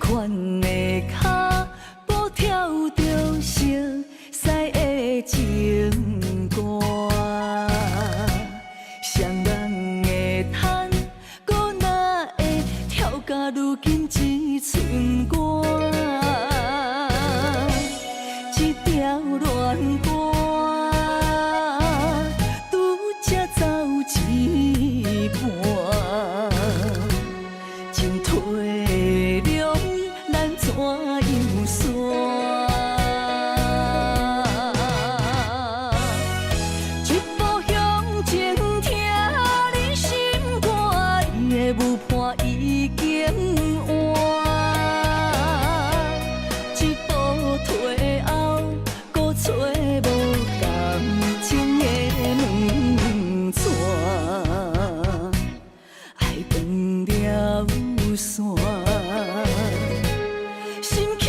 款的脚步跳着熟悉的情歌，双人的叹，搁哪会跳甲如今一寸歌？一条恋歌，拄才走一半，情退了，咱怎样散？一步向前，听你心肝，伊的舞伴已经换。一步退后，搁找无感情的门纸，爱断了线，心去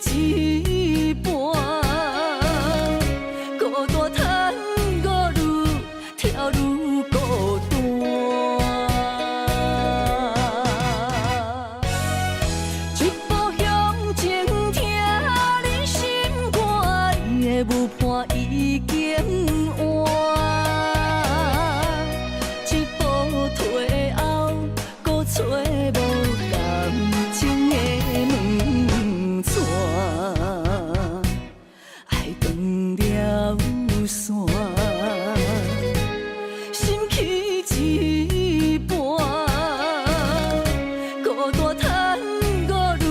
一半，孤单叹我愈跳愈孤单。一步向前，听你心肝，伊的舞伴已经换。一步退后，搁找无感情的门纸，爱断了线，心去一半，孤单叹我愈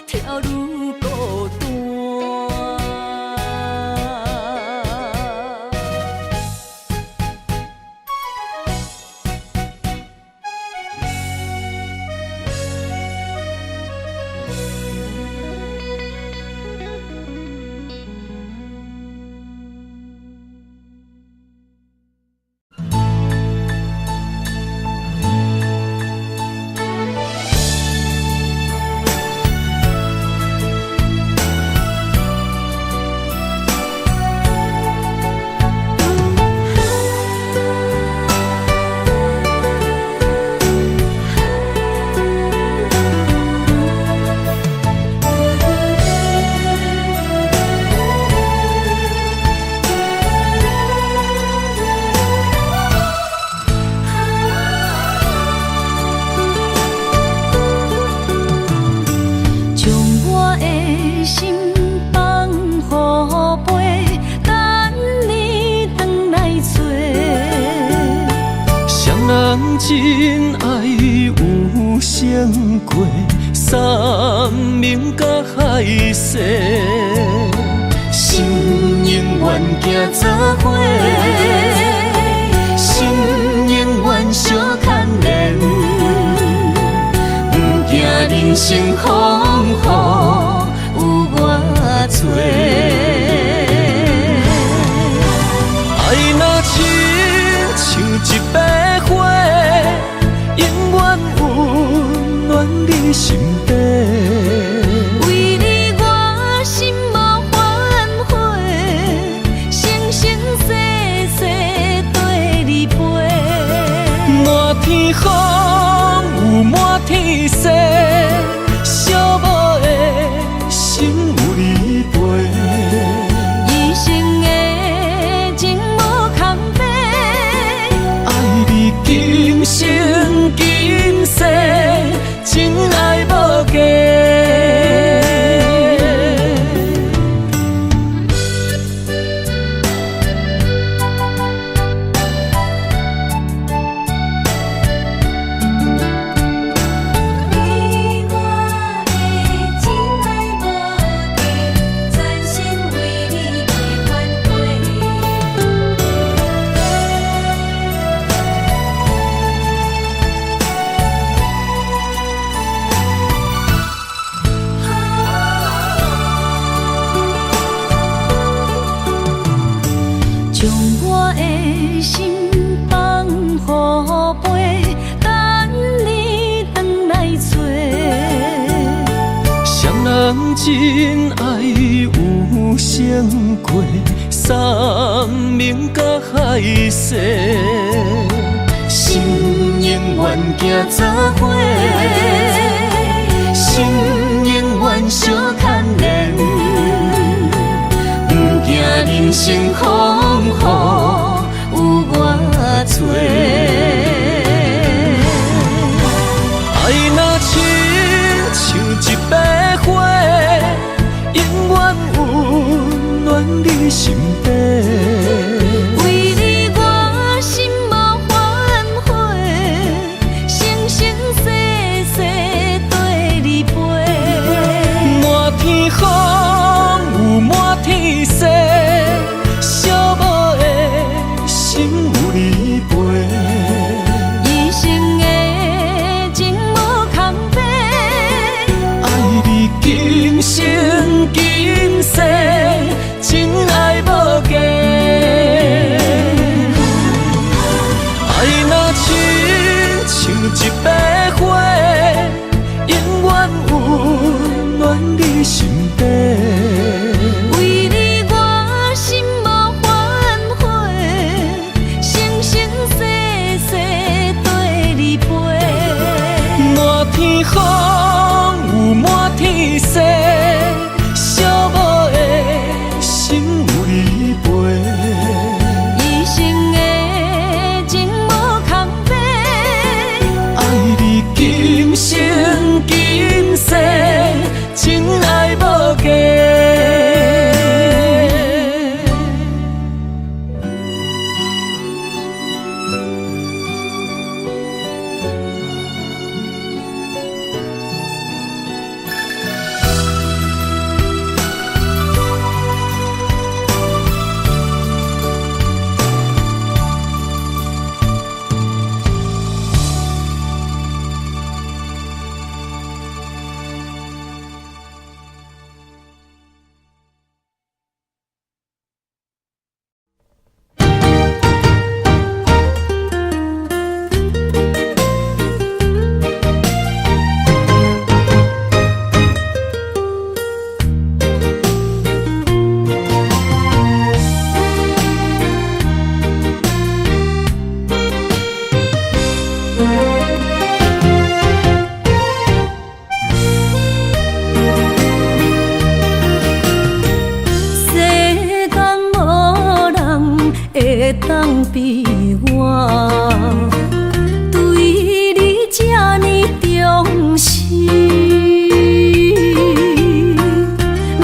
跳愈孤单。将我的心放乎飞，等你回来找。双人真爱有成过，三明甲海誓，心永远行做伙，心永远相牵连。惊人生风雨有我多，爱若亲像一把火，永远温暖你心底。为你我心无反悔，生生世世对你陪。满天风有满天雪，寂寞的心有你陪。一生的情无空白，爱你今生今世，真爱无价。你我的真爱无价，全心为你袂反悔。将我的心放乎飞，等你回来找。双人真爱有成过，三明甲海誓，心永远行做伙，心生风雨有偌多。爱若亲像一朵花，永远温暖你身边。为你我心无反悔，生生世世跟你陪。满天风有满天雪，寂寞的心有你陪。一生的情无空白，爱你今生今世，真爱无价。爱若亲像一朵花，永远温暖你身边。为你我心无反悔，生生世世跟你陪。满天风有满天雪，寂寞的心有你陪。一生的情无空白，爱你今生今世，真爱无价。世间无人会当比我对你这呢重视。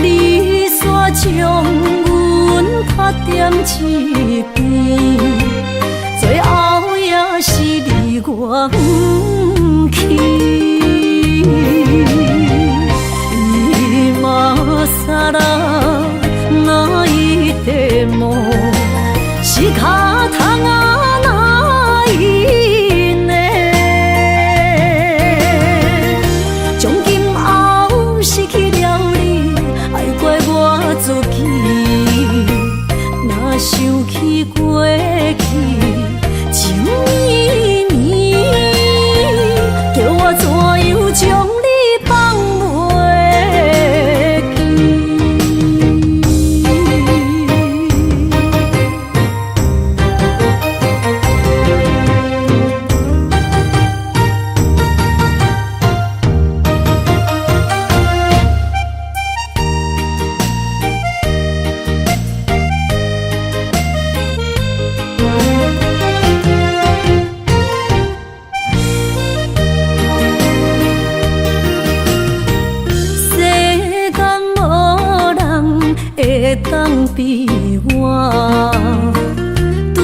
你煞将阮拍点一边，最后也是你我不去。今さら泣いても仕方がないね。从今后失去了你，爱怪我自己。若想起过去，情绵绵，叫我怎样将你放袂记？会当比我对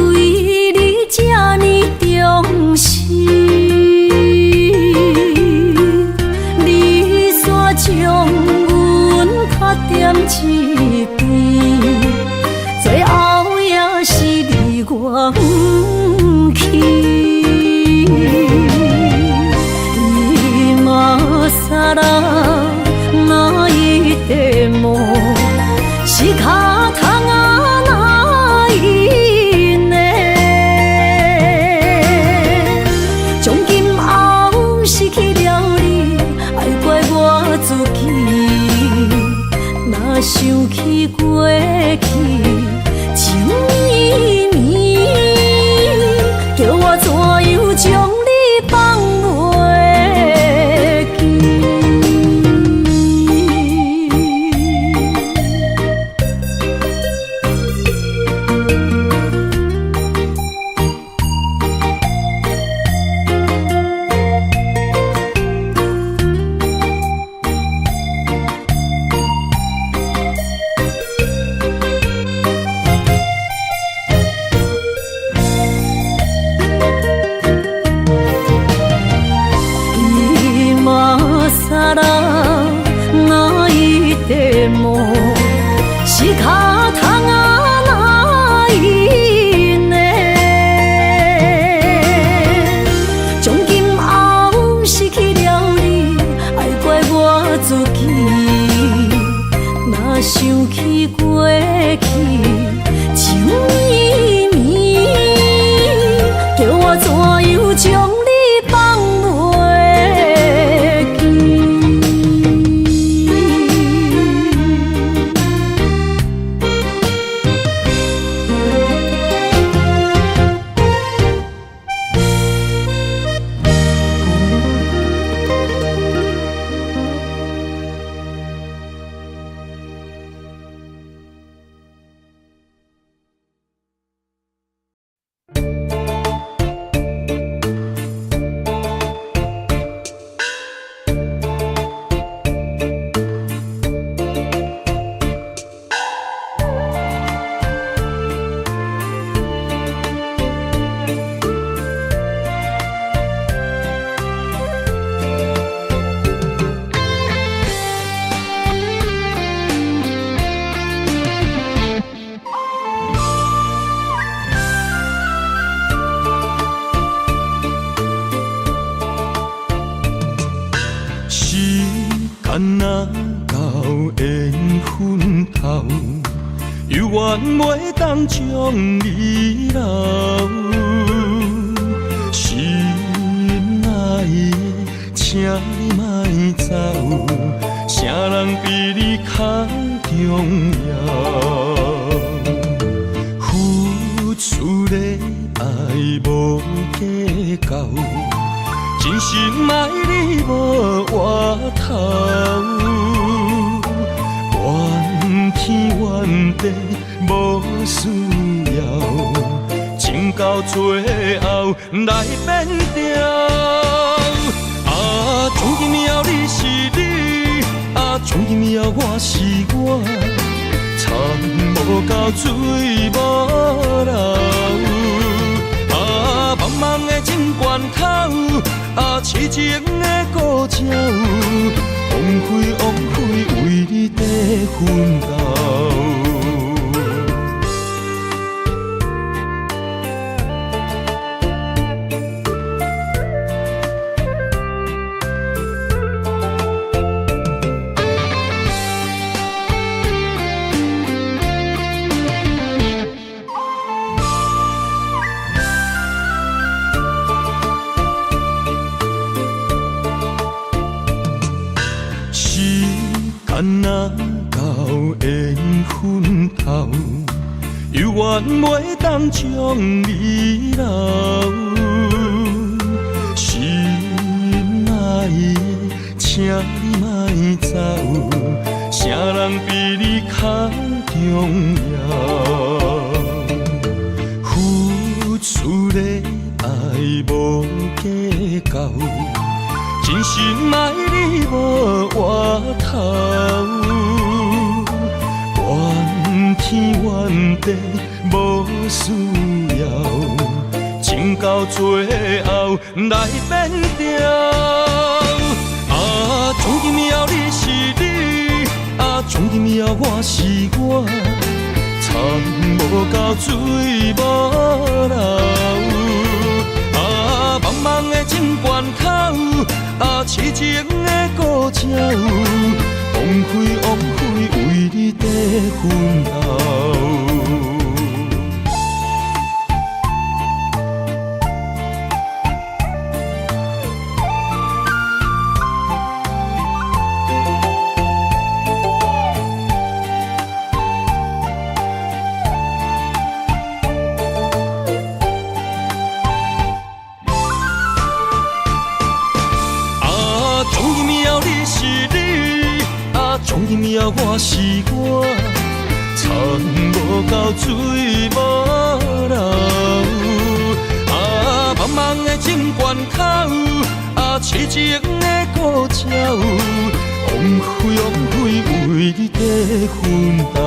你这呢重视，你煞将阮拍点一边，最后也是你我不去。今さら泣いても仕方がないね。从今后失去了你，爱怪我自己。若想起过去，情绵绵，叫我怎样将你放袂记？若想起过去，情绵绵，叫我怎样将你放袂记？干若到缘分头，犹原袂当将你留。心爱的，请你莫走，啥人比你较重要？付出的爱无计较。真心爱你无回头，怨天怨地无需要，情到最后来变调。啊，从今以后你是你，啊，从今以后我是我，田无到水无流。啊，茫茫的情关头。啊，痴情的故鸟，枉费枉费为你在奋斗。干若到缘分头，犹原袂当将你留。心爱的，请你莫走，啥人比你较重要？付出的爱无计较。真心爱你无回头，怨天怨地无需要，情到最后来变调。啊，从今以后你是你，啊，从今以后我是我，田无到水无流。啊，茫茫的情关口。啊，痴情的故鸟，枉费枉费为你在奋斗。从今以后我是我，田无到水无流。啊，茫茫的情关口，啊，痴情的故鸟，枉费枉费为你在奋斗。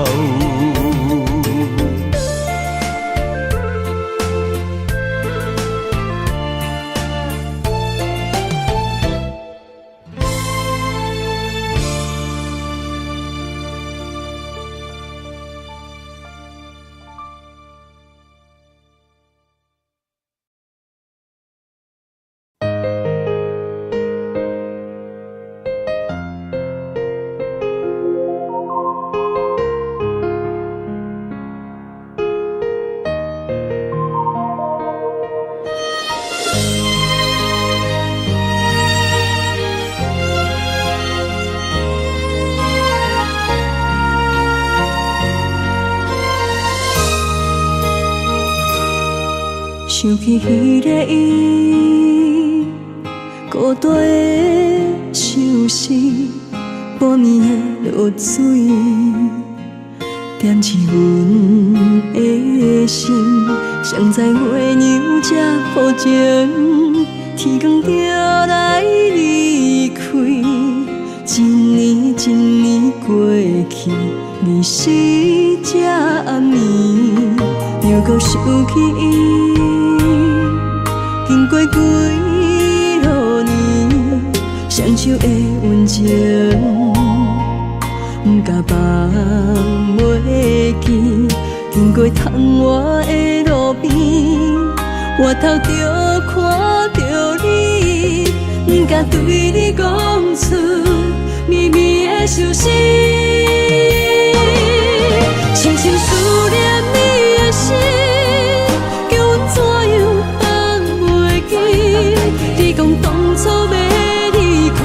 想起迄个伊，孤单的相思，半暝的落水，点起阮的心。谁知月娘这抱情，天光就来离开。一年一年过去，你是这暗暝，又搁想起伊。经过几落年，双手的温情，不敢放袂记。经过窗外的路边，我头就看到你，不敢对你讲出绵绵的相思。深深思念你的心，叫阮怎样放袂记？你讲当初要离开，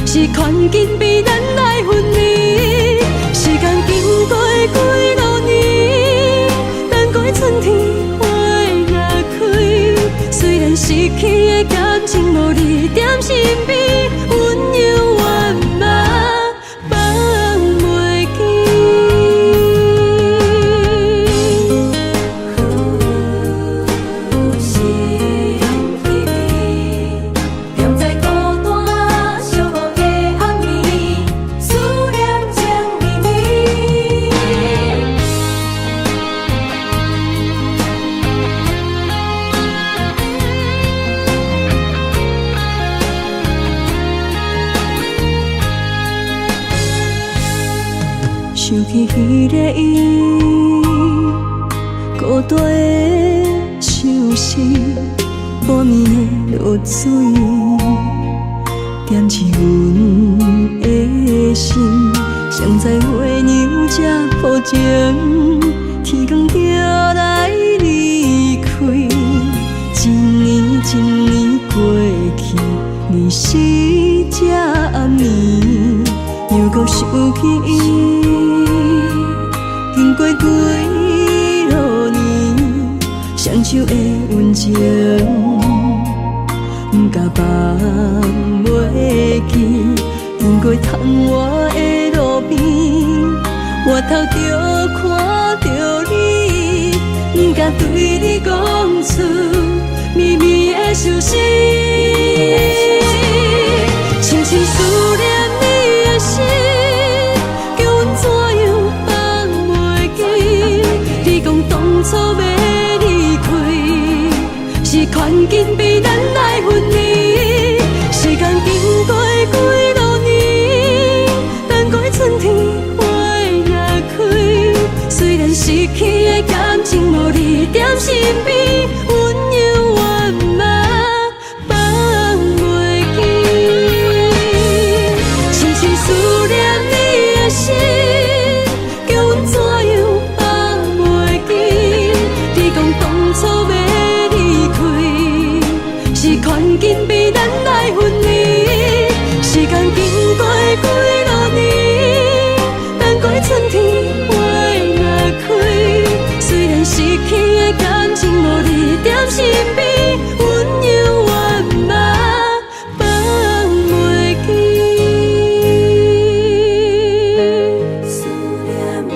是权紧比咱来分离。时间经过几落年，等待春天花若开。虽然失去的感情无你踮身边，温柔圆满放袂记。想起你，踮在孤单寂寞的暗暝，思念情绵绵。想起迄个伊，孤单的相思，半暝的落水，点起阮的心。谁知月娘这抱情，天光就来离开。一年一年过去，你是这暗暝，又搁想起伊。经过几落年，双手的温情，不敢放袂记。经过窗外的路边，我头就看到你，不敢对你讲出绵绵的相思。深深思念你的心，叫阮怎样放袂记？你讲当初要离开，是权紧比咱来分离。时间经过几落年，等待春天花若开。虽然失去的感情无你踮身边，温柔圆满放袂记。深深思念你的心，叫阮怎样放袂记？你讲当初要离开，是权紧比咱来分离。时间经过几落年，等待春天花若开。虽然失去的感情无你踮身边，温柔圆满放袂记。思念啊，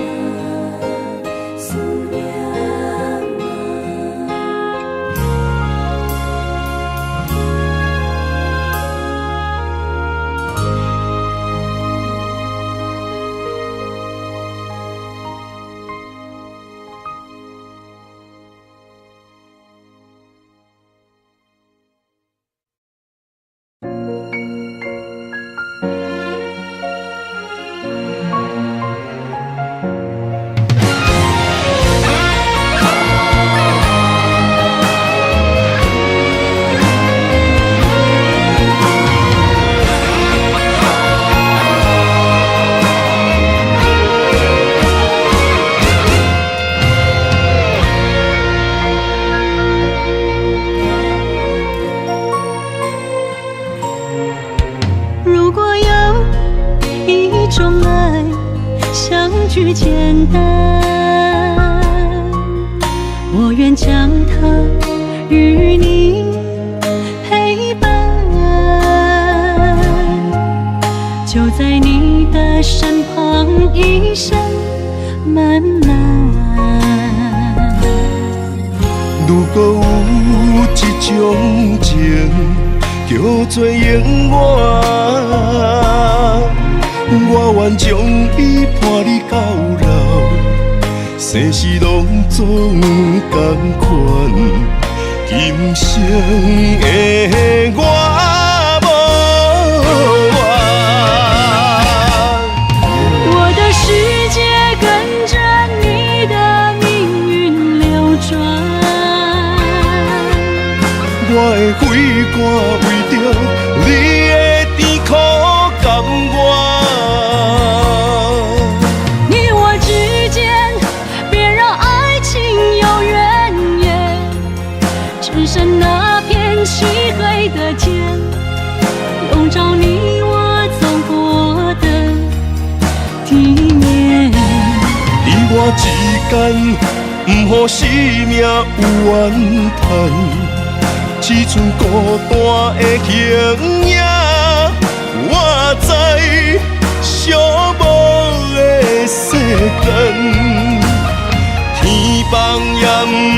思念啊。如果有一种爱相聚简单，我愿将它与你陪伴，就在你的身旁，一生漫漫。如果有一种情叫做永远，我愿将伊伴你到老，生死拢总同款，今生的我无怨。我的世界跟着你的命运流转，我的血汗为着你的甜苦甘愿。你我之间别让爱情有怨言，只剩那片漆黑的天，笼罩你我走过的地面。你我之间，不予生命有怨叹。只剩孤单的形影，我知寂寞的世间，天放也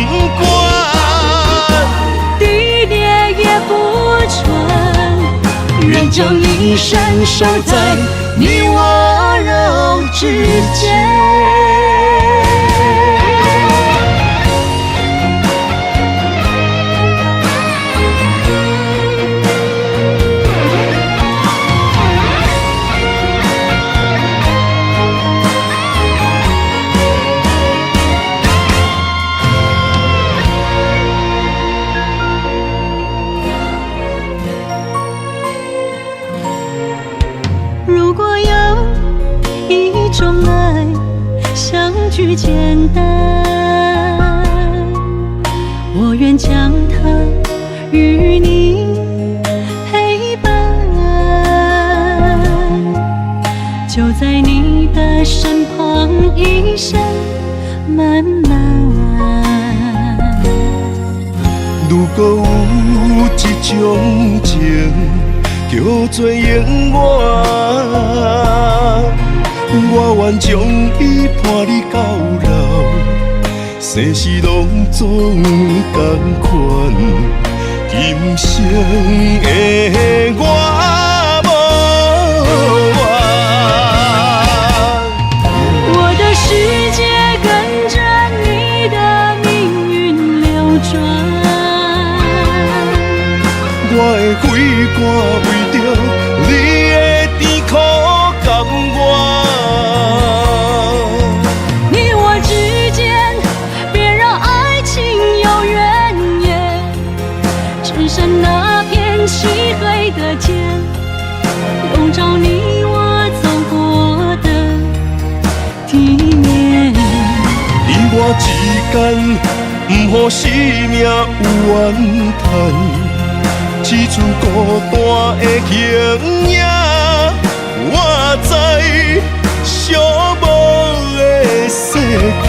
不管，地裂也不穿，愿将一生守在你我肉之间。如果有一种爱相距简单，我愿将它与你陪伴，就在你的身旁，一生漫漫。如果有一种情叫做永远，我愿将伊伴你到老，生死拢总同款，今生的我无怨。我的世界跟着你的命运流转，我的血汗为着你的甜苦甘愿。你我之间别让爱情有怨言，只剩那片漆黑的天，笼罩你我走过的地面。你我之间，不予生命有怨叹。只剩孤单的形影，我知寂寞的世间，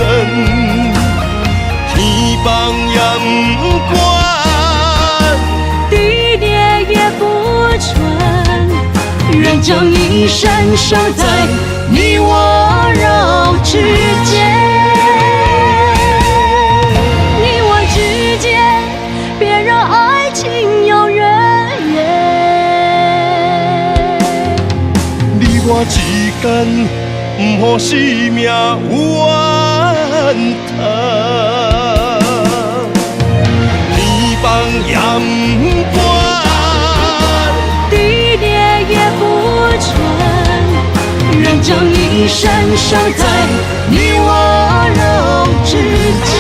天放也不管，地裂也不穿，愿将一生守在你我肉之间。你我之间，别让爱情有怨言。你我之间，不予生命有怨叹。天放也不管，地裂也不穿，愿将一生守在你我肉之间。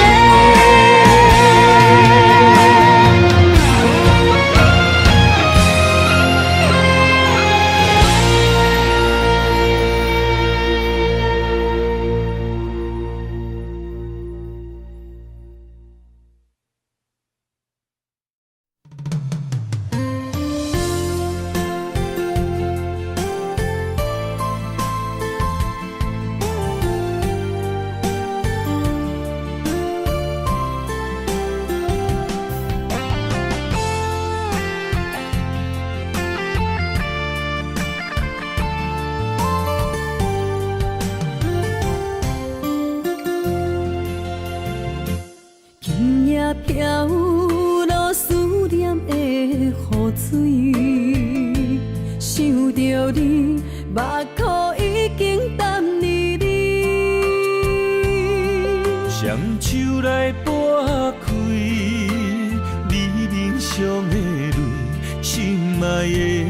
的，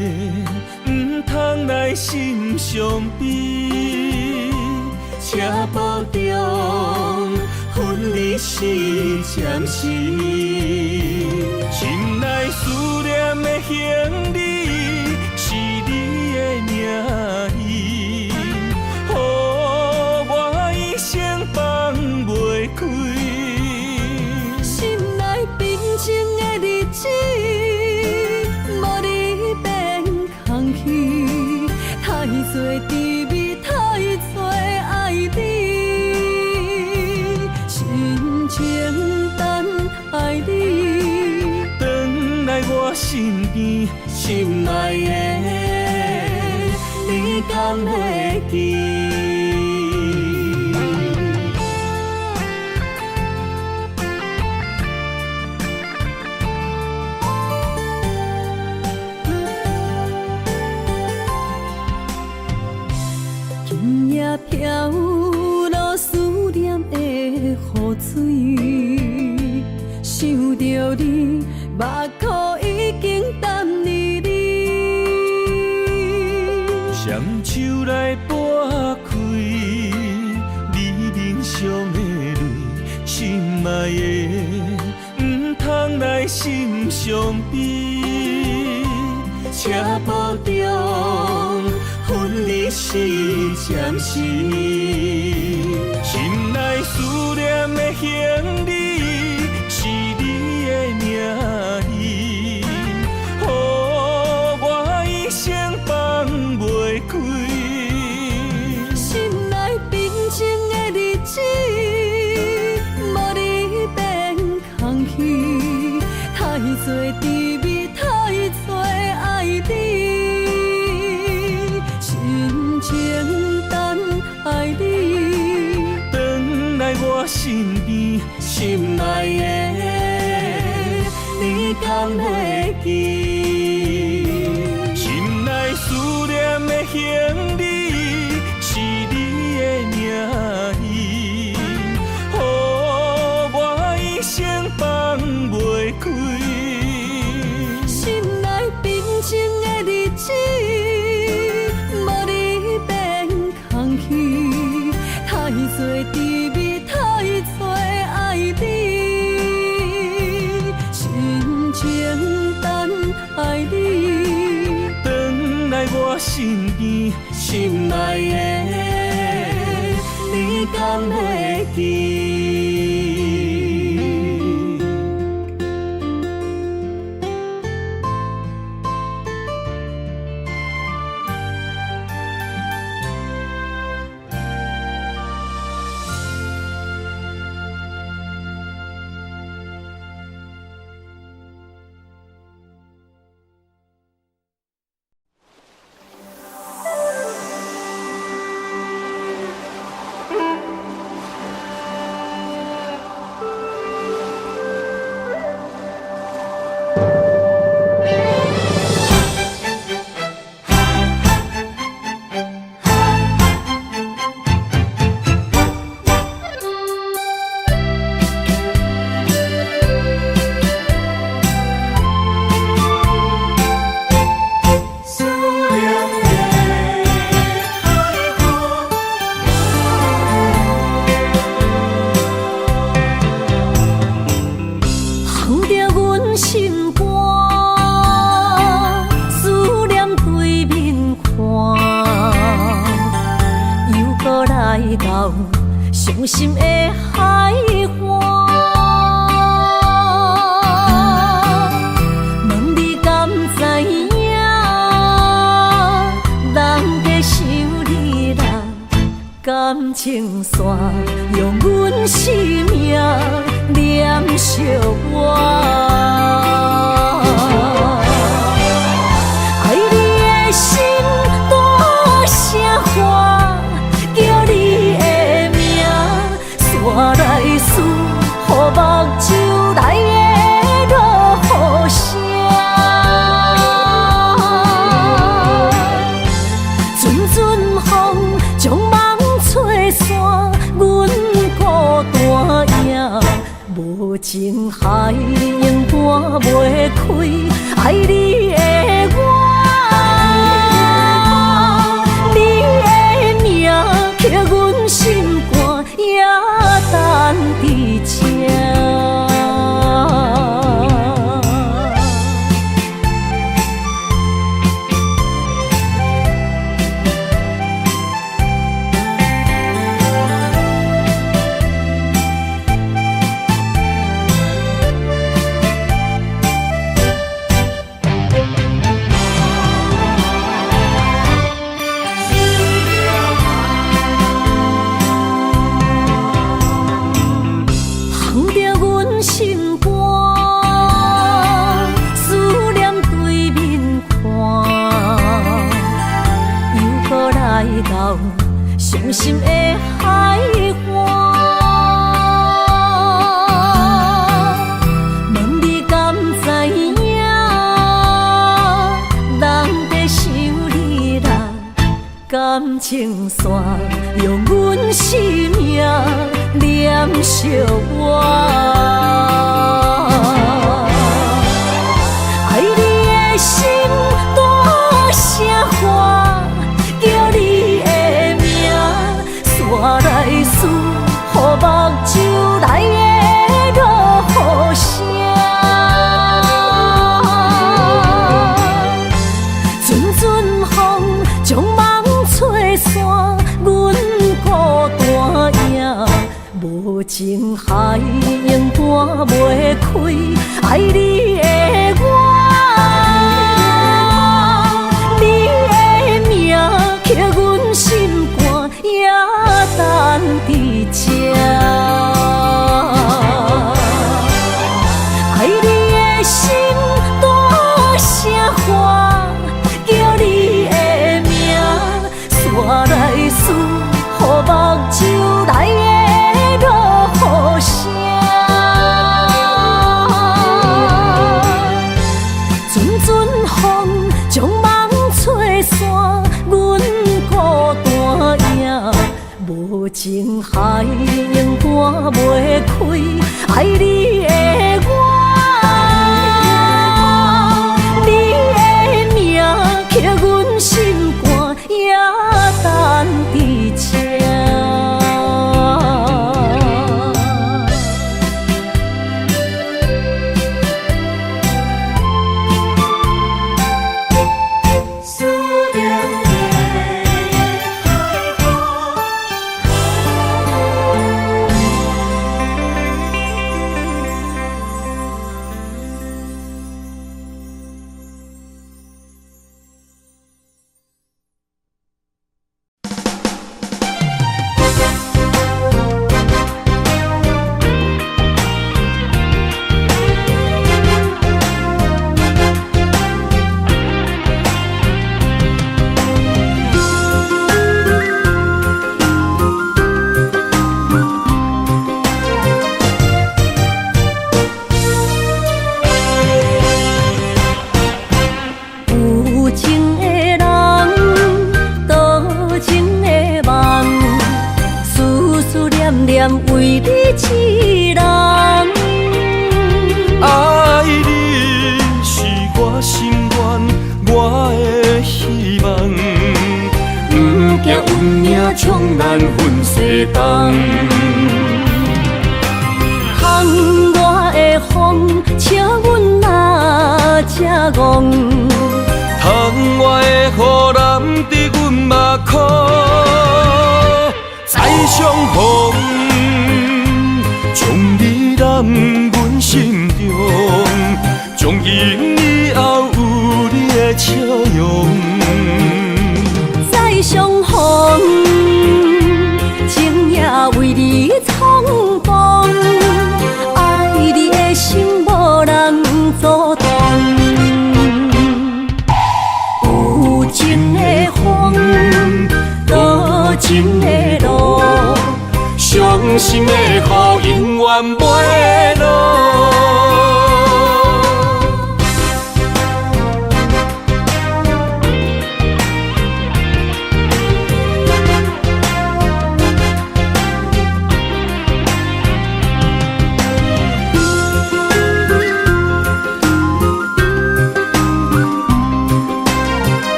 唔通来心伤悲，车步中分离是暂时，心内思念的行李是你的名字，予我一生放袂开。心内平静的日子，无你变空虚，太多滋味，太多爱你，深情等爱你，转来我身边，心内的你敢会记？今夜飘落思念的雨水，想着你，目眶已经淡离你。双手来拨开你面上的泪，心爱的，唔通来心伤悲，车步中分离是暂时，心内思念的行李是你的名字，予我一生放袂开。心内平静的日子，无你变空虚，太多滋味，太多爱你，深情等爱你，转来我身边，心内的你敢会记？心内思念的行李是你的名字，予我一生放袂开。心内平静的日子，无你变空虚，太多滋味，太多爱你，深情等爱你，转来我身边，心内的你敢会记？伤心的海岸，问你敢知影？人在想你人感情线，用阮生命念惜我。爱你的心大声喊，叫你的名，山来思，予目睭内的落雨声。阵阵风将梦吹散，阮孤单影，无情海永远后，伤心的海岸。问你敢知影？人在想你人，感情线用阮生命念惜我。爱你的心大声喊，叫你的名，山来思，予目睭内的落雨声。阵阵风将梦吹散，阮孤单影，无情海涌断袂开，爱你的我。刻阮心肝，也等伫这。爱你的心大声喊，叫你的名，山来思，予目睭内的落雨声。阵阵风将梦吹散。无情海涌断袂开，爱你的我，你的名刻阮心肝，也等伫这。为你一人，爱你是我心愿，我的希望。不惊运命冲咱分西东，窗外的风笑阮哪只戆，窗外的雨淋伫阮目眶，再相逢。将你揽阮心中，从今以后有你的笑容。再相逢，情也为你冲动，爱你的心无人阻挡。有情的风，多情的路。伤心的雨永远袂落。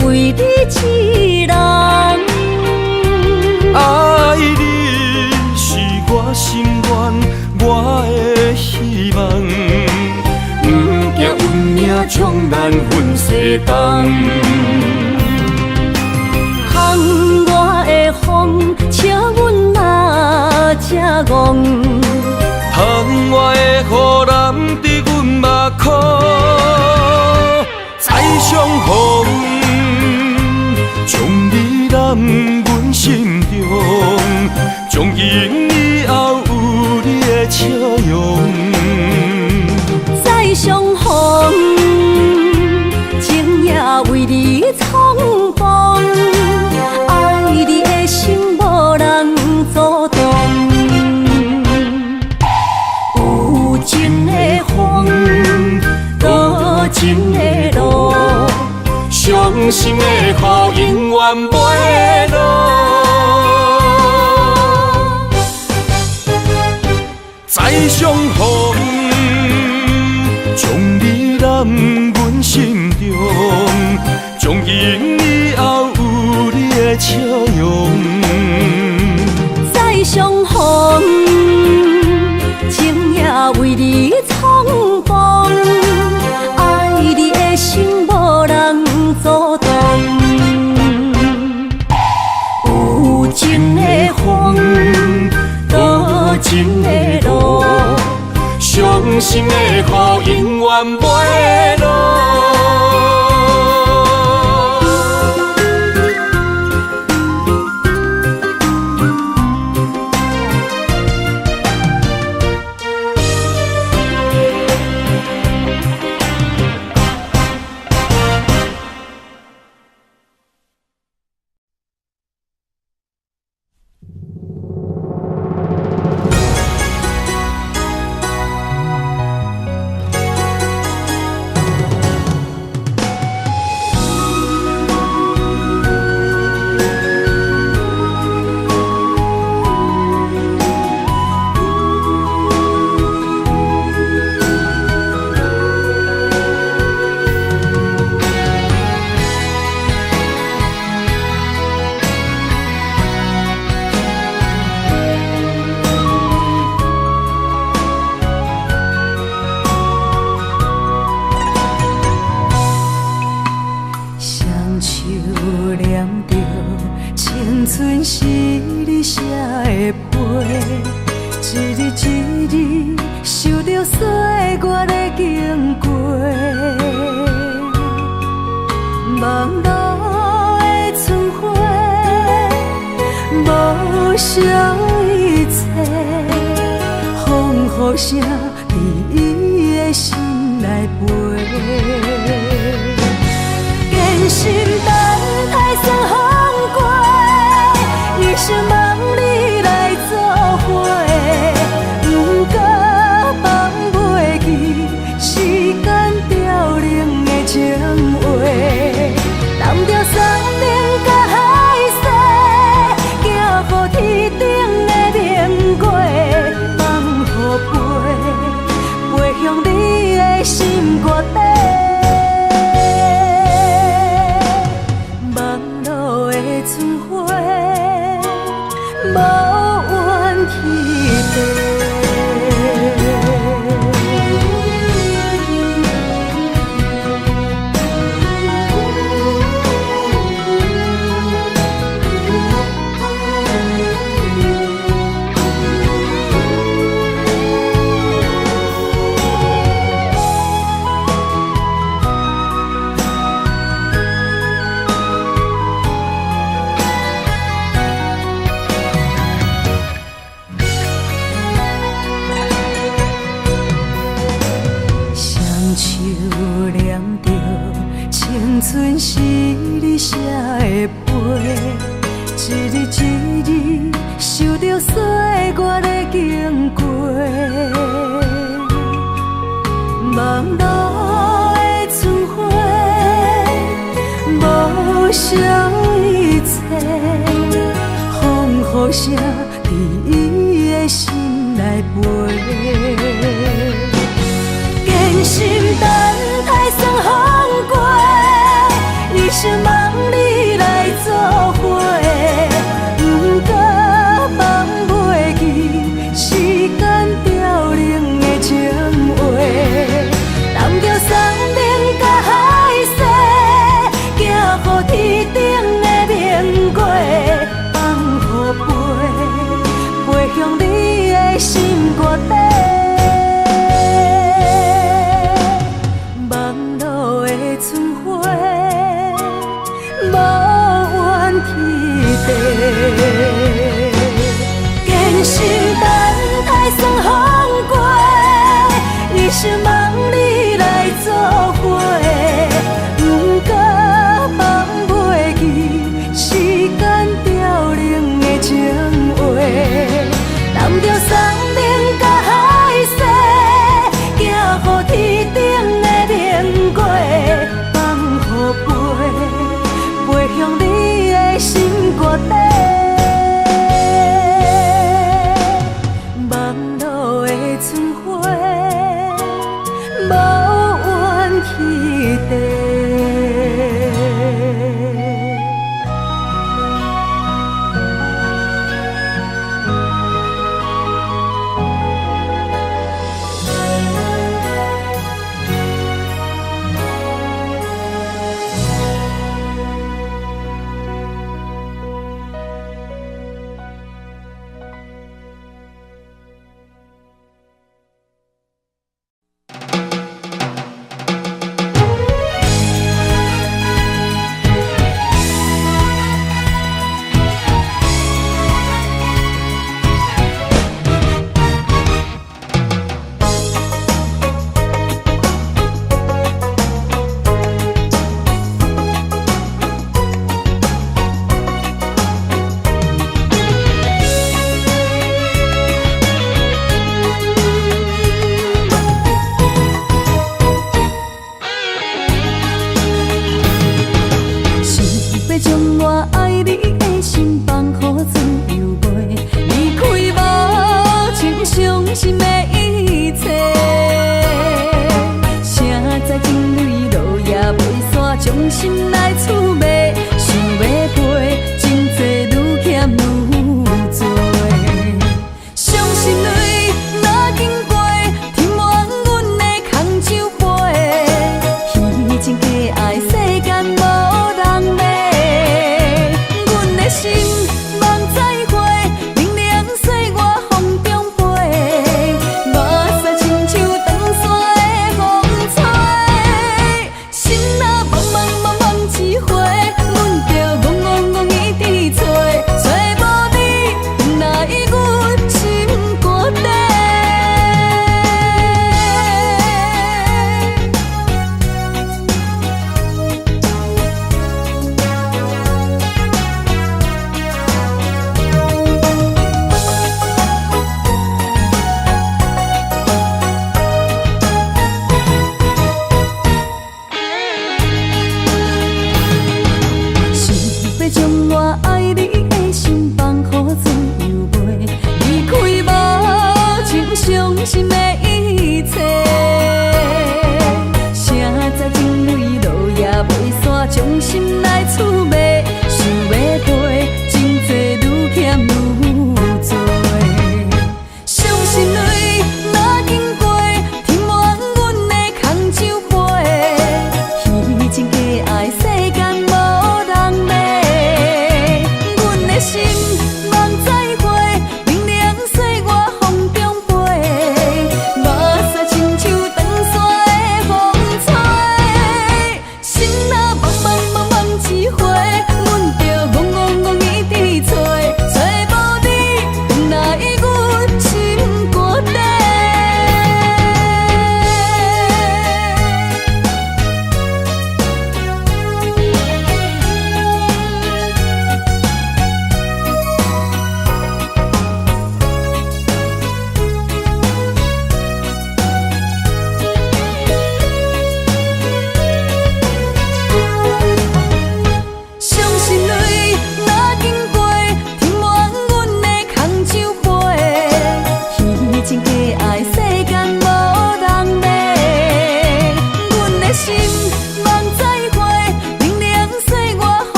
为你一人，爱你是我心愿，我的希望。不惊运命冲咱分西东，窗外的风笑阮哪只戆，窗外的雨淋伫阮目眶，再相逢。将你揽阮心中。迎以后有你的笑容。再相逢，情也为你冲动，爱你的心无人阻挡。有情的风，多情的路，伤心的雨永远不会落。再相逢，将你揽阮心中，将迎以后有你的笑容。再相逢，情也为你冲动，爱你的心无人阻挡。有情的风，多情的路，伤心的雨永远不会落。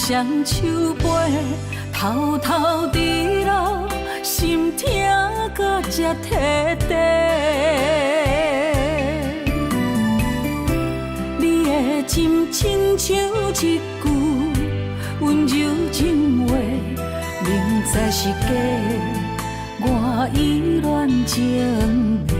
双手背，偷偷伫路，心痛搁才摕地。你的真亲像一句温柔情话，明知是假，我依然情迷。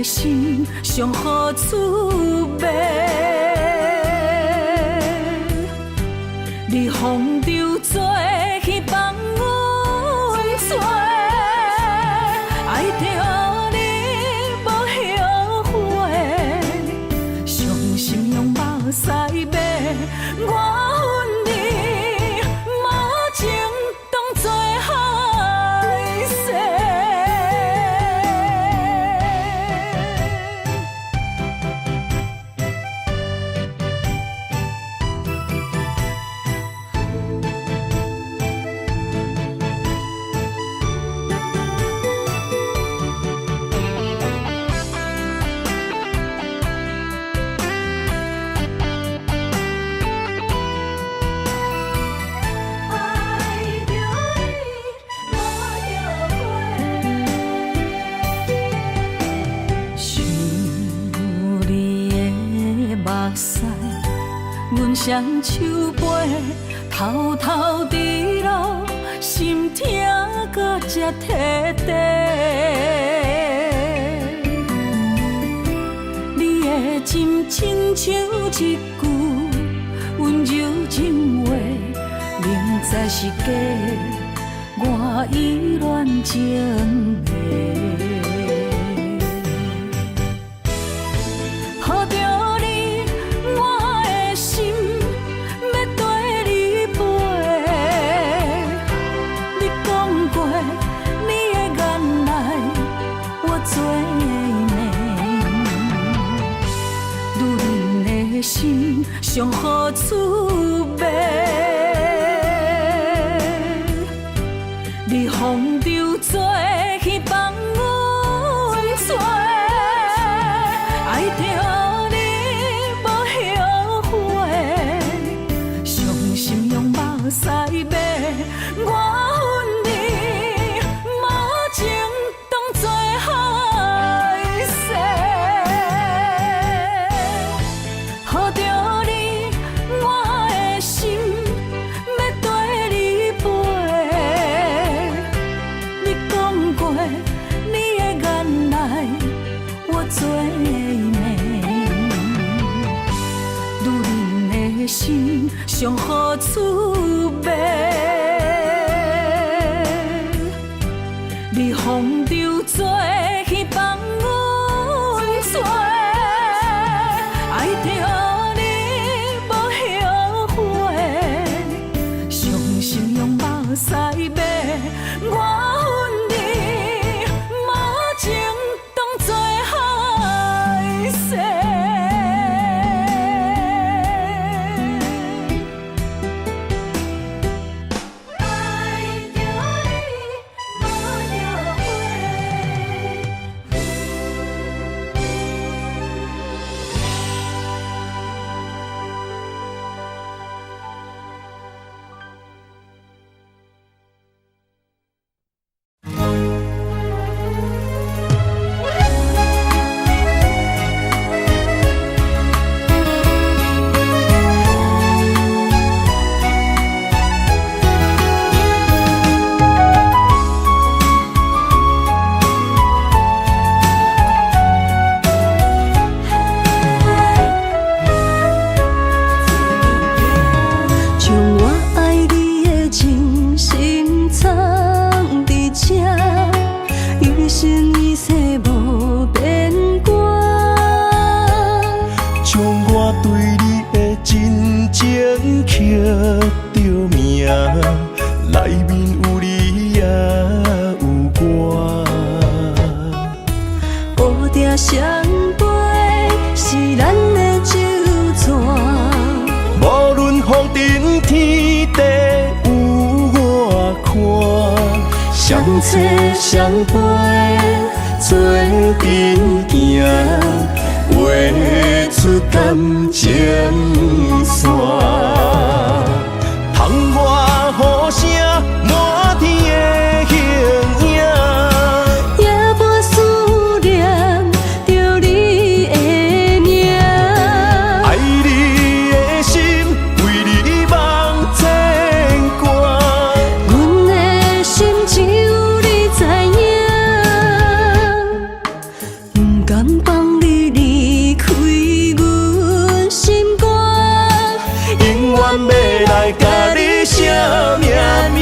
心上好滋味，你风流做去放阮做，爱着你无后悔，伤心用目屎抹，我恨你无情当作害世。阮双手背，偷偷伫路，心痛搁才摕地。你的真亲像一句温柔情话，明知是假，我依然情迷。心上好滋味，你风流做去放阮做，爱着你无后悔，伤心用目屎抹，我恨你无情当作害世。做美，女人的心上好滋味，你风流做去放阮做，爱着你无后悔，伤心用目屎抹，我恨你无情当作害世。爱着你无后悔。相找相陪，做阵行，画出感情线。窗外雨声，满天的形影，夜半思念着你的名。爱你的心为你梦牵挂，阮的心只有你知影，不甘放你离开阮心肝，永远要来甲你写命名。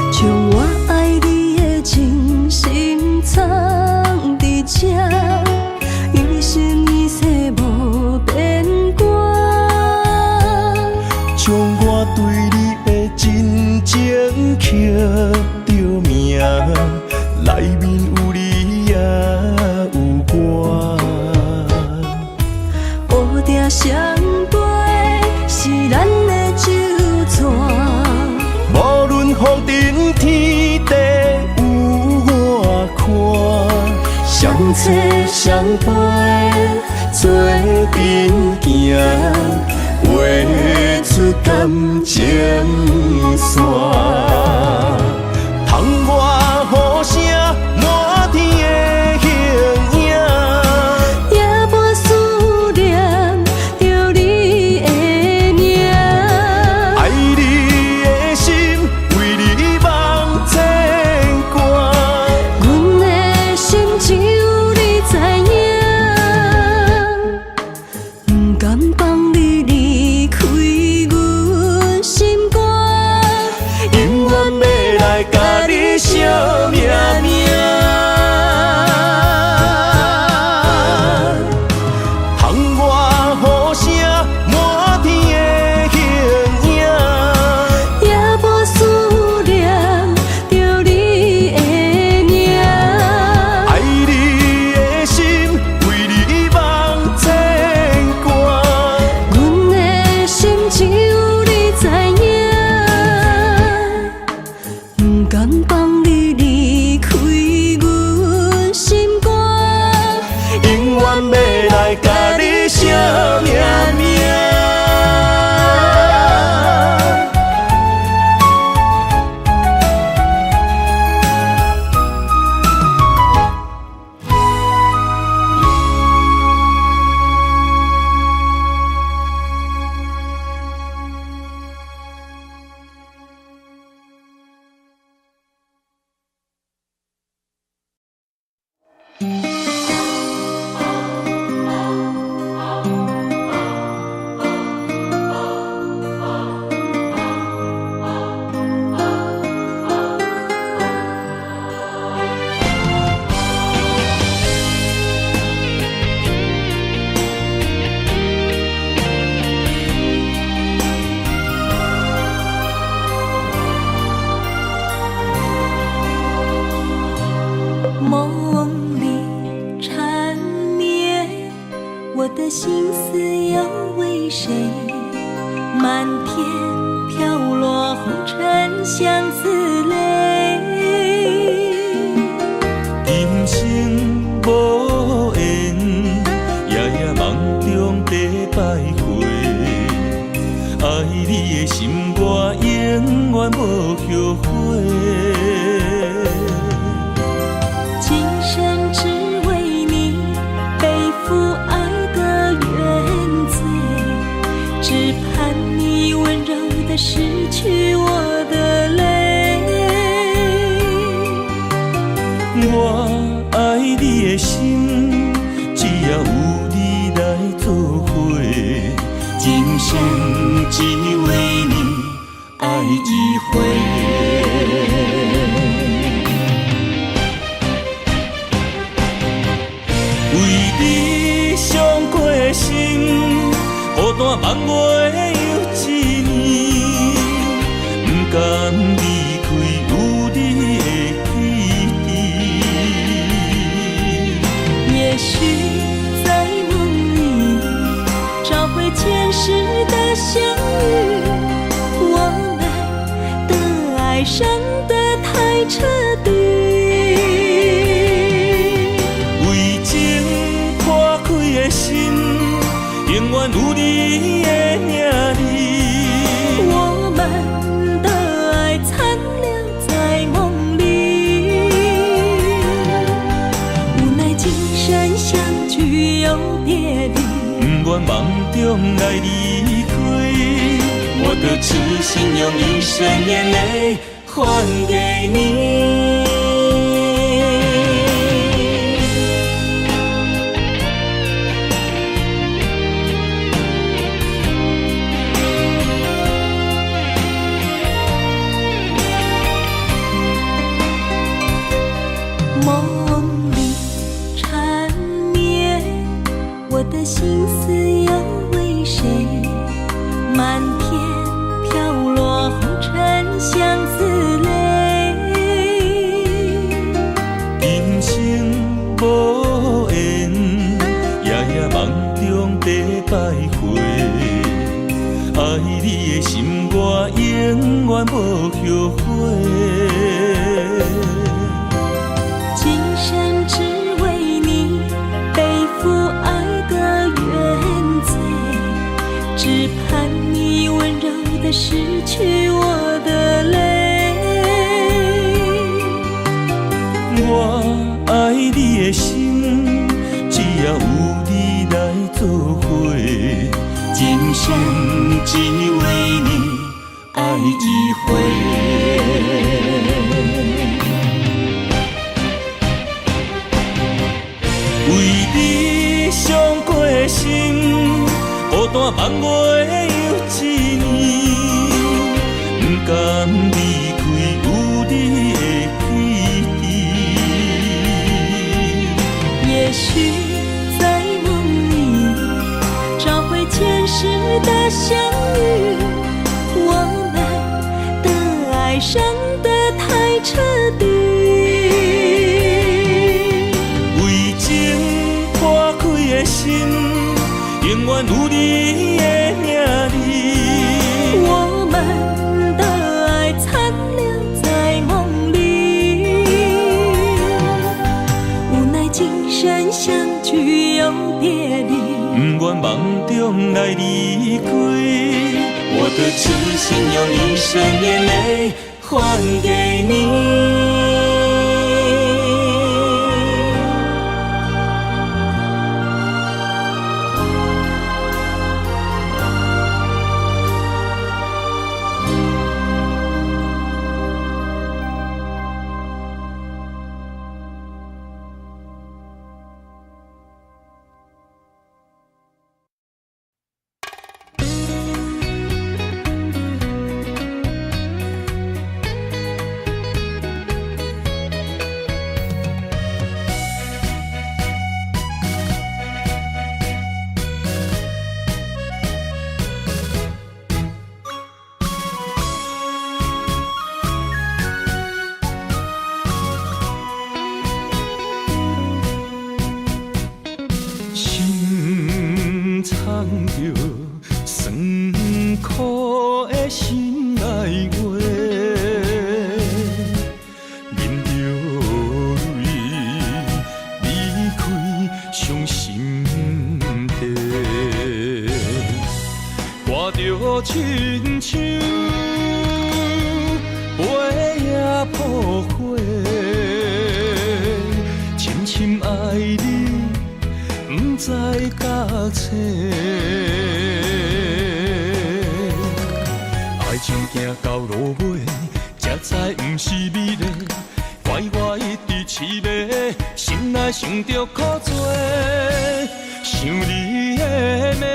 将我爱你的真心藏伫这，一生一世无变卦。将我对你的真情刻着名，内面有你也有我。乌蝶双飞是咱的酒泉，无论风尘天地有我看，相找相陪，做阵行，画出感情线。窗外雨声，满天的形影，夜半思念着你的名。爱你的心为你梦牵挂，阮的心只有你知影，不甘放你离开阮心肝，永远要来甲你写命名。窗外雨声，满天的形影，夜半思念着你的名。爱你的心为你梦牵挂，阮的心只有你知影，不甘放你离开阮心肝，永远要来甲你写命名。梦里缠绵，我的心思要为谁？漫天飘落红尘相思泪。今生无缘，夜夜梦中在徘徊。爱你的心，我永远无后悔。今生只为你背负爱的原罪，只盼你温柔地拭去我的泪。我爱你的心，只要有你来作伙，今生只为你爱一回。为你伤过的心，段梦月又一年，不甘离开有你的记忆。也许在梦里找回前世的相遇，我们的爱伤得太彻底。为情破开的心，永远有你的名字。我们的爱残留在梦里，无奈今生相聚又别离。不愿梦中来离开，我的痴心用一生眼泪还给你。梦里缠绵，我的心思又为谁？漫天飘落红尘相思泪。人生无缘，夜夜梦中在徘徊。爱你的心，我永远无后悔。今生只为你背负爱的原罪，只盼你温柔地拭去我的泪。我爱你的心，只要有你来作伙，今生只为你爱一回。为你伤过的心，孤单梦月又一年，不甘离开有你的记忆。也许在梦里找回前世的相遇，我们的爱伤得太彻底。为情破开的心，永远有你的名字。我们的爱残留在梦里，无奈今生相聚又别离。不愿梦中来离开，我的痴心用一生眼泪还给你。亲像飞也破火，深深爱你，不知甲切。爱情行到落尾，才知不是美丽，怪我一直痴迷，心内想着苦做，想你的美。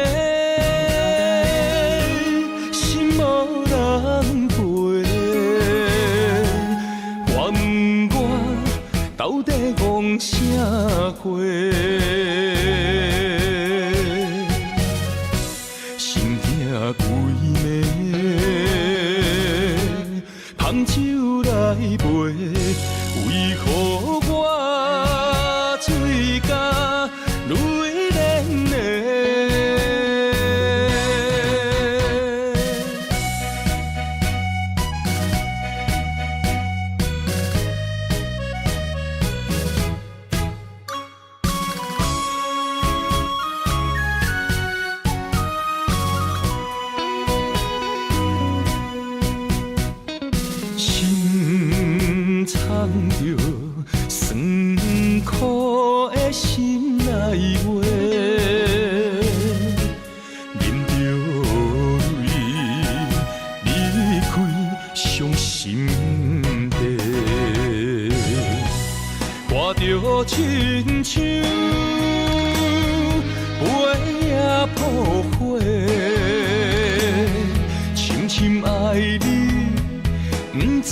到底戆啥货？心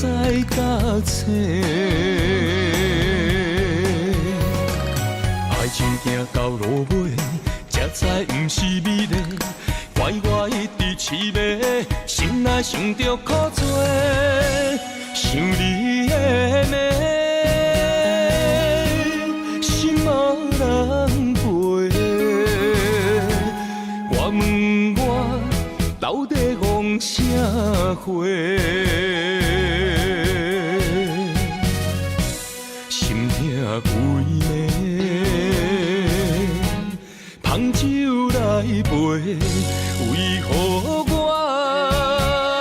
知到青。爱情行到路尾，才知不是美丽。怪我一直痴迷，心内想着苦多，想你的美，心无人陪。我问我到底戆啥货？心痛规暝，芳酒来陪。为何我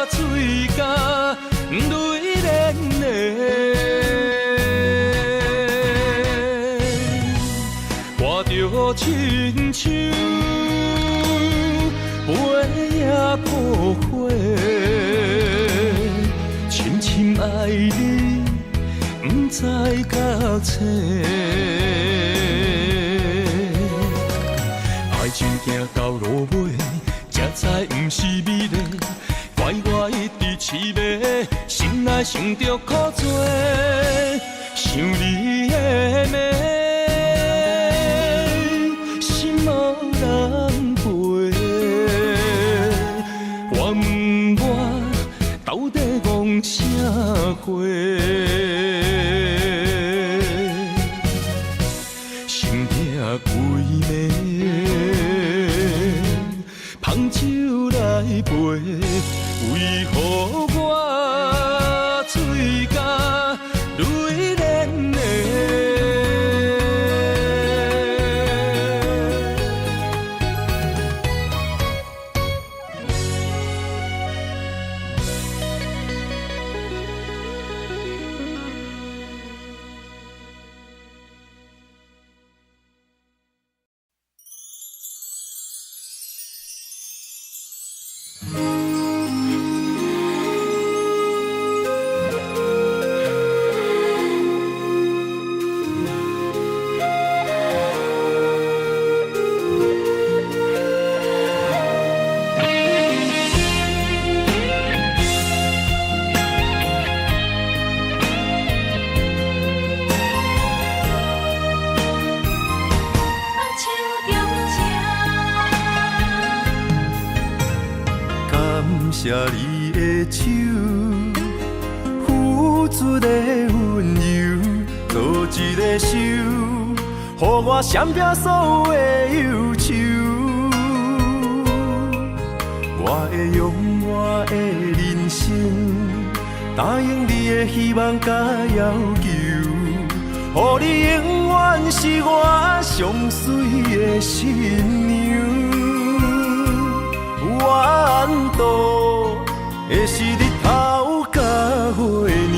嘴角泪涟涟，看着亲像飞也破火，深深爱你，不知到青。爱情行到路尾，才知不是美丽。怪我一直痴迷，心内想着苦多，想你的美，心无人陪。我问我到底戆啥货？心痛规暝，芳酒来陪。为何我嘴角泪涟涟？谢你的手，付出的温柔，做一个手，予我闪避所有的忧愁。我会用我的人生，答应你的希望甲要求，予你永远是我上水的新娘。缘途会是日头甲月亮，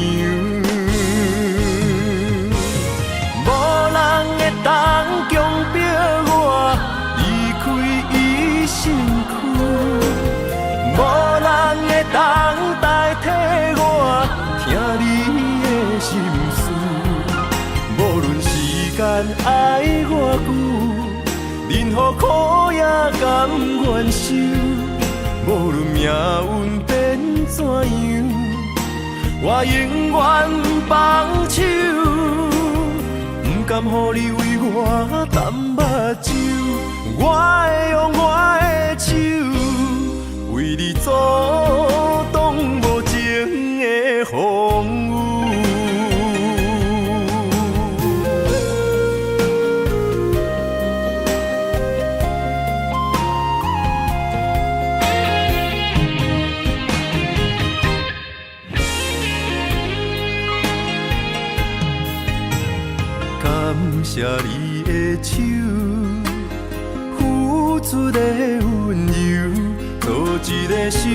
无人会当强迫我离开伊身躯，无人会当代替我听你的心事。无论时间爱偌久，任何苦也甘愿受。无论命运变怎样，我永远放手，不甘予你为我淡目睭。我会用我的手，为你阻挡无情的风雨。谢你的手，付出的温柔，做一个手，予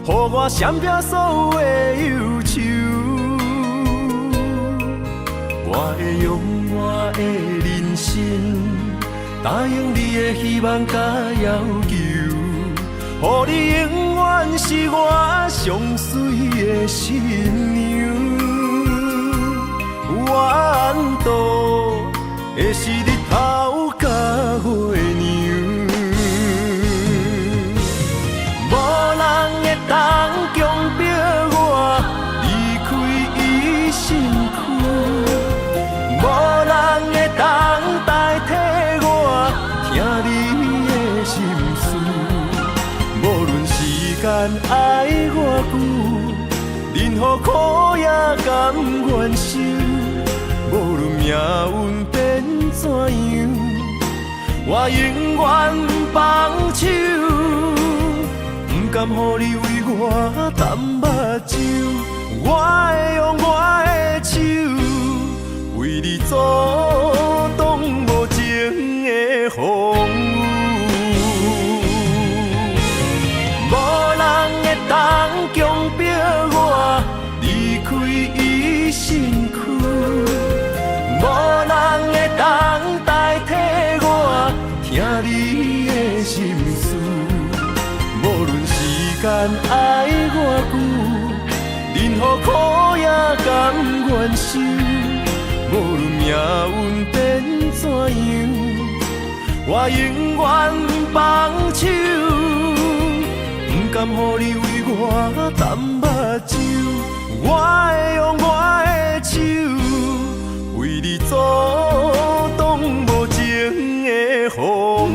我闪避所有的忧愁。我会用我的人生，答应你的希望甲要求，予你永远是我上水的新娘。缘途会是日头甲月亮，无人会当强迫我离爱我久，任何苦也甘愿受。无论命运变怎样，我永远放手，不甘予你为我淡目睭。我会用我的手，为你阻挡无情的风雨。无人会当强迫我离开伊身躯，无人会当代替我听你的心事。无论时间爱我久，任何苦也甘愿受。无论命运变怎样，我永远放手，不甘予你为我淡目睭。我会用我的手，为你阻挡无情的风雨。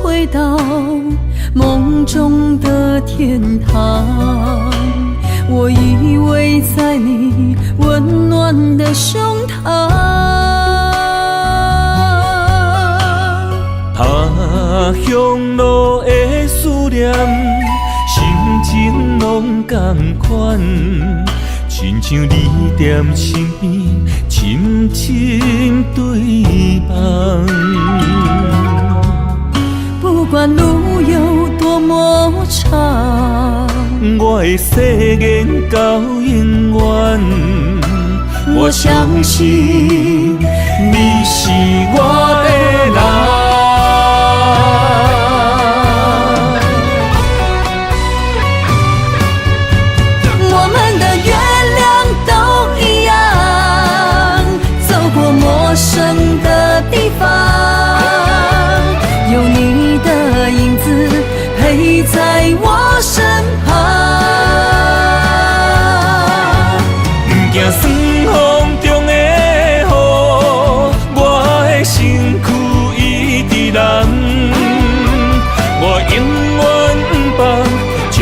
回到梦中的天堂，我依偎在你温暖的胸膛。他乡路的思念，心情拢同款，亲像你踮身边，深深对望。不管路有多么长，我的誓言到永远。我相信你是我的人。我们的月亮都一样，走过陌生的地方，有你的影子陪在我身旁。不惊酸风中的雨，我的身躯一直淋。我永远不放，将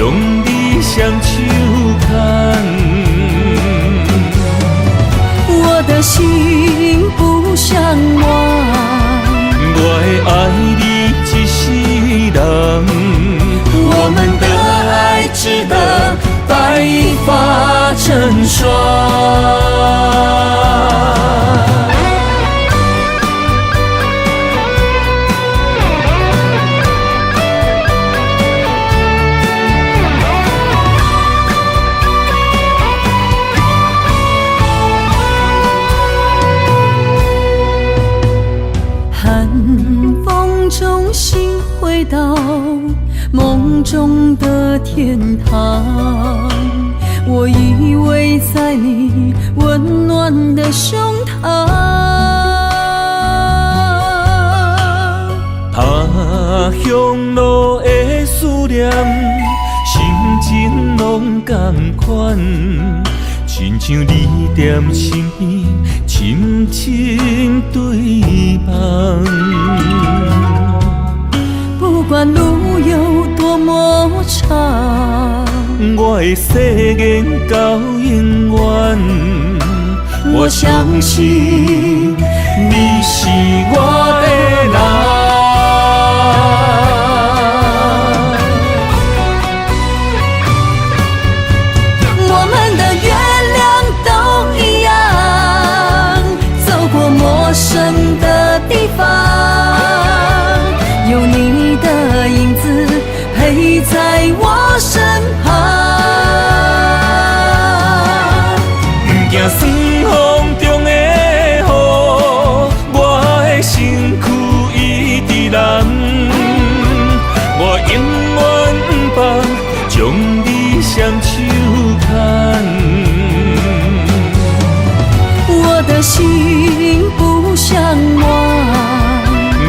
你双手牵。我的心不想忘，我会爱你一世人，我们的爱值得白发成霜。寒风中心回到梦中的天堂，我依偎在你温暖的胸膛。他乡路的思念，心情拢同款，亲像你踮身边，深深对望。不管路有多么长，我的誓言到永远。我相信你是我的人。我们的月亮都一样，酸风中的雨，我的身躯一直淋，我永远不将你双手牵。我的心不像我，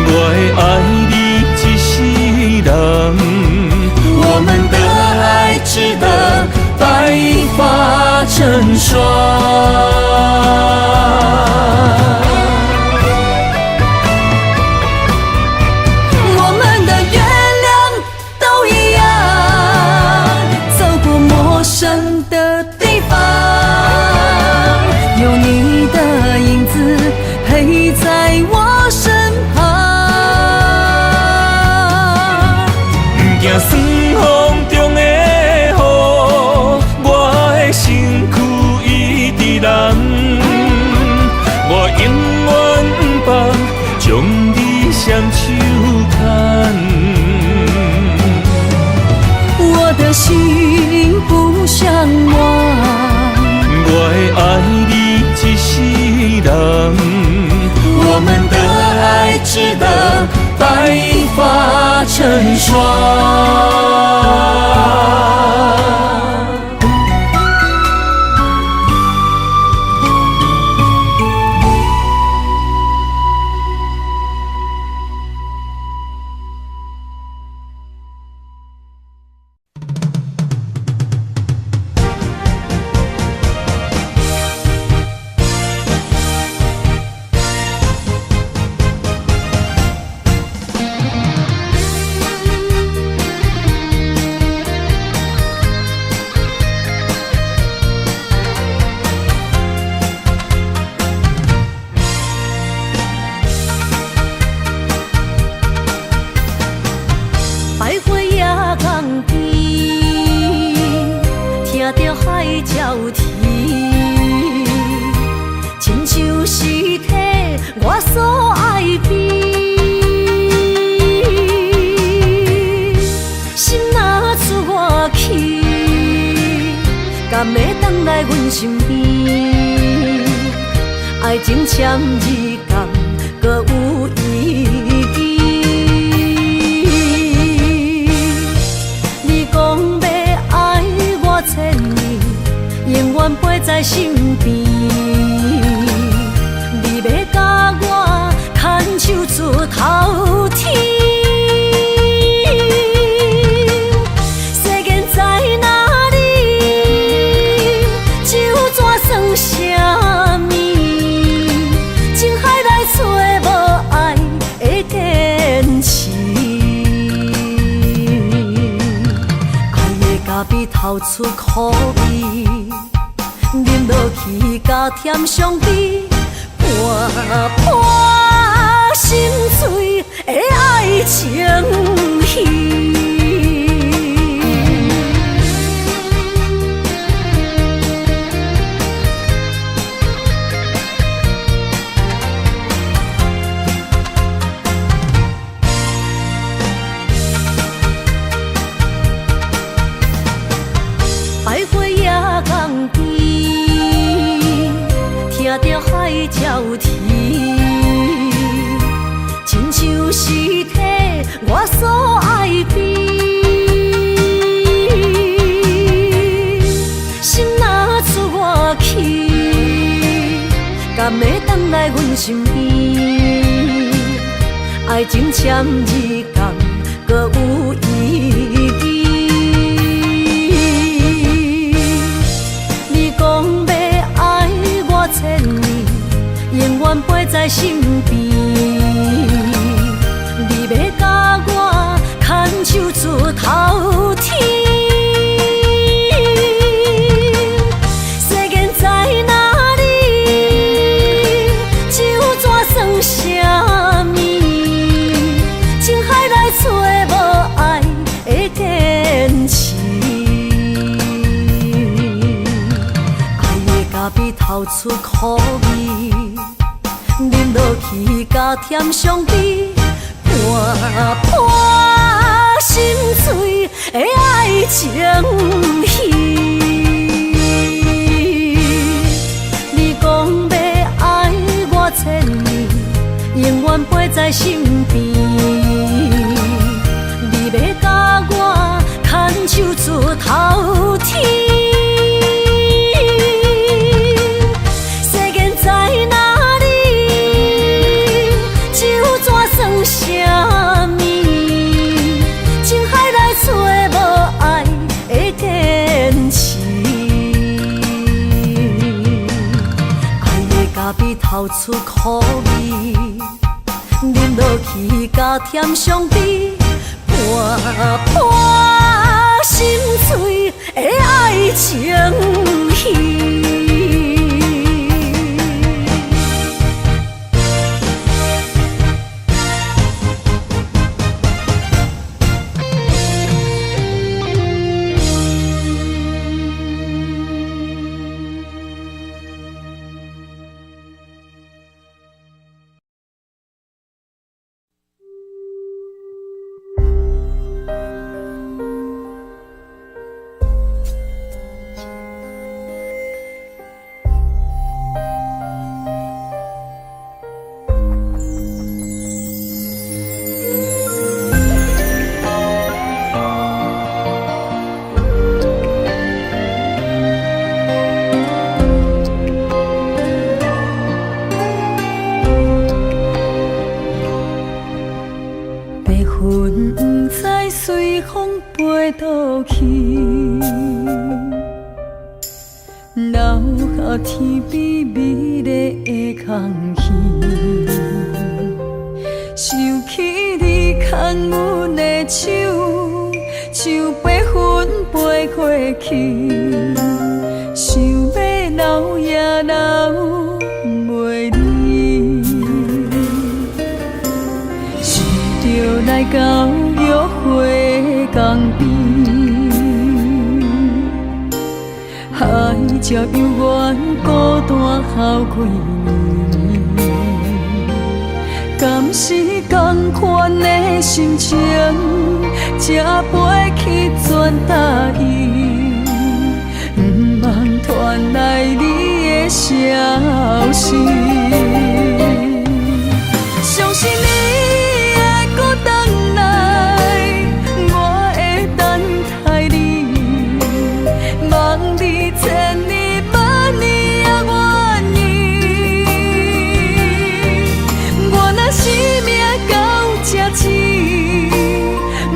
我会爱你一世人，我们的爱值得白发成霜。我们的月亮都一样，走过陌生的地方，有你的影子陪在我身旁。不惊酸风中的雨，我的身躯一直淋，我永远不将你双手牵。我的心不像我，我会爱你一世人，我们的爱值得白发成霜。百花夜港边，听着海鸟啼，亲像是体我所爱的。心若出我去，敢会回来阮身边？爱情签字敢搁有意义？千年永远陪在身边，你要甲我牵手出头天。世间在哪里，就怎算什么？情海来找无爱的坚持。比透出苦味，饮落去加添伤悲，伴伴心碎的爱情戏。百花夜港边，听着海鸟啼，亲像是体我所爱的。心若出我去，敢会回来阮身边？爱情签字敢搁有意义？千年永远陪在身边，你要甲我牵手出头天。世间在哪里，就怎算什么？情海来找无爱的坚持。比透出苦味，饮落去加添伤悲，伴伴心碎的爱情戏。身边，你要甲我牵手出头天。世间在哪里，就怎算啥物？情海来找无爱的坚持，爱的咖啡透出苦味。饮落去，加添伤悲，伴伴心碎的爱情戏。留下天边美丽的空气，想起你牵阮的手，像八分飞过去，想要留也留袂离，是着来到约会江边。爱才犹原孤单好几年，敢是同款的心情，才飞去全答应，不茫传来你的消息。相信你会搁回来，我会等待你，望你千年万年也愿意。我若生命到这止，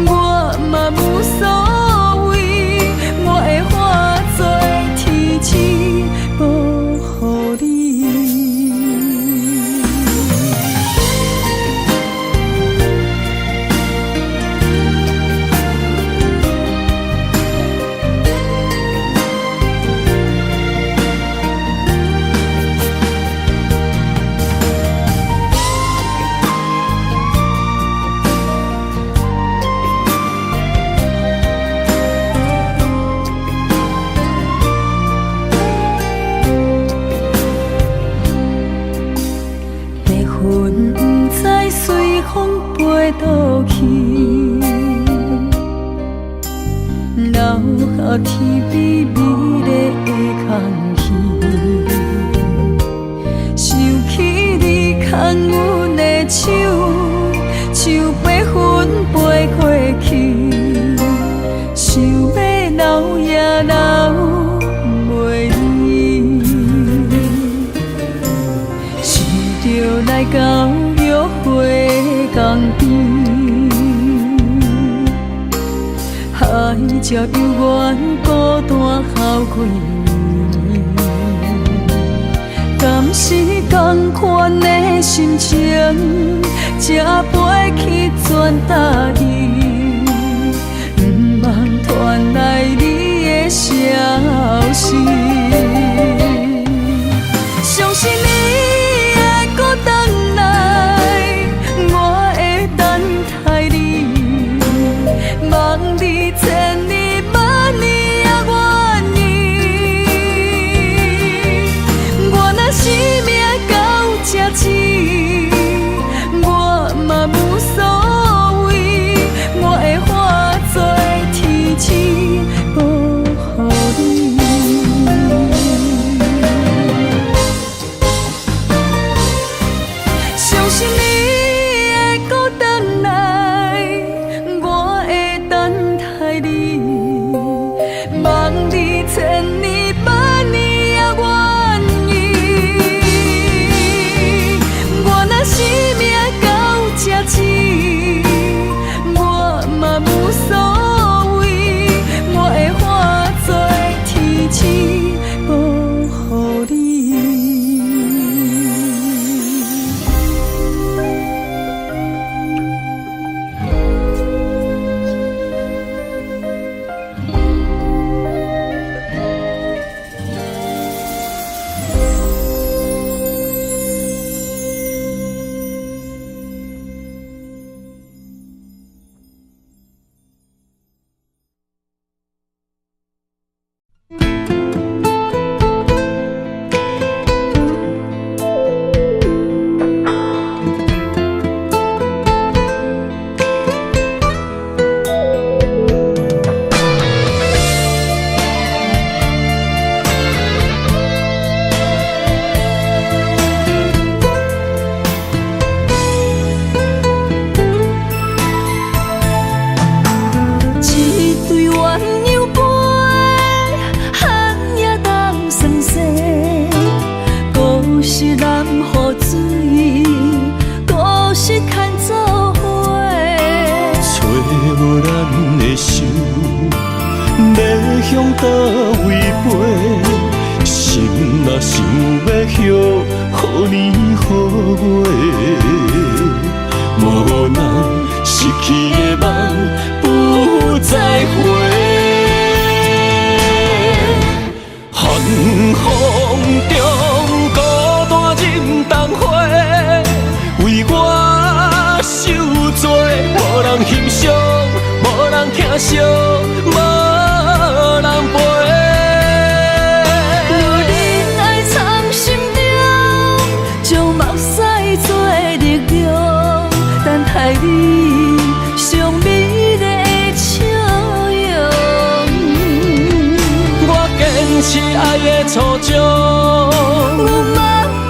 我嘛无所谓，我会化作天使保护你。飞倒去，留下天边美丽的空气，想起你牵阮的手，像八分飞过去，想要留也留袂离，是着来到约会江边，爱才犹原孤单好几年，敢是同款的心情，才飞去全答应，不茫传来你的消息。相信你会搁回来，我会等待你，望你千年万年也愿意。我若生命到这止，我嘛无所谓，我会化作天使保护你。年好月，无人失去的梦不再回。寒风中孤单忍冬花，为我受罪，无人欣赏，无人疼惜，无人陪。若忍爱藏心中，将目屎做力量，等待你上美丽的笑容。我坚持爱的初衷，有梦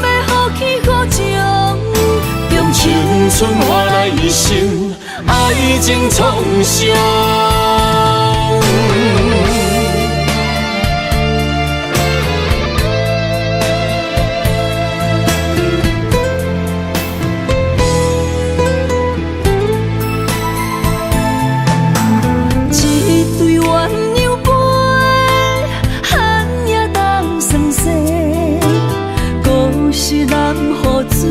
要好起好情，用青春换来一生爱情创伤。一对鸳鸯杯，寒夜当霜雪，故事难付水，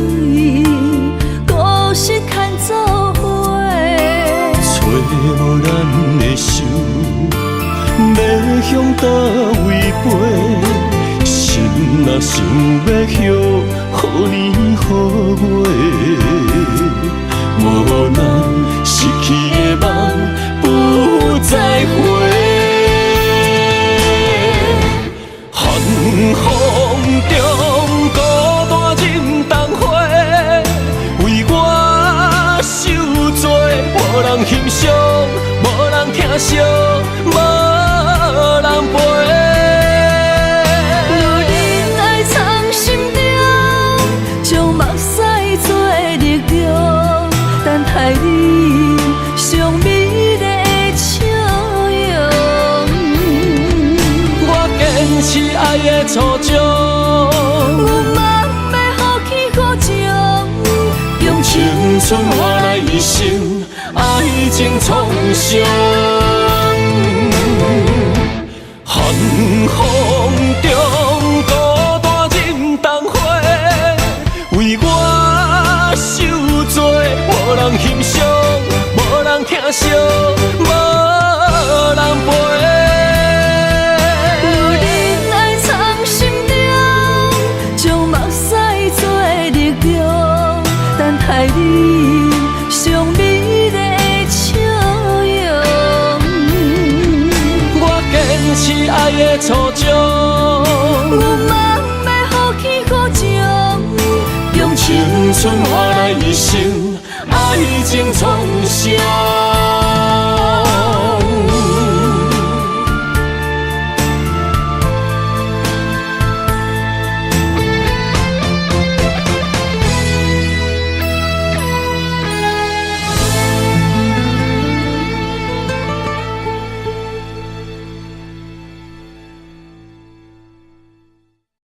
故事牵做伙。找无咱的手，要向倒位飞？心若想要许好年好月，无人失去的梦不再回。寒风中孤单忍冬花，为我受罪，无人欣赏，无人疼惜，无人陪。若忍爱藏心中，将目屎做力量，等待你上美丽的笑容。我坚持爱的初衷，有梦要好起好情，用青春换来一生爱情创伤。寒风中孤单忍冬花，为我受罪，无人欣赏，无人疼惜，无人陪。若忍爱藏心中，将目屎做力量，等待你上美丽的笑容。我坚持爱的初衷，有梦要好起好情，用青春换来一生爱情创伤。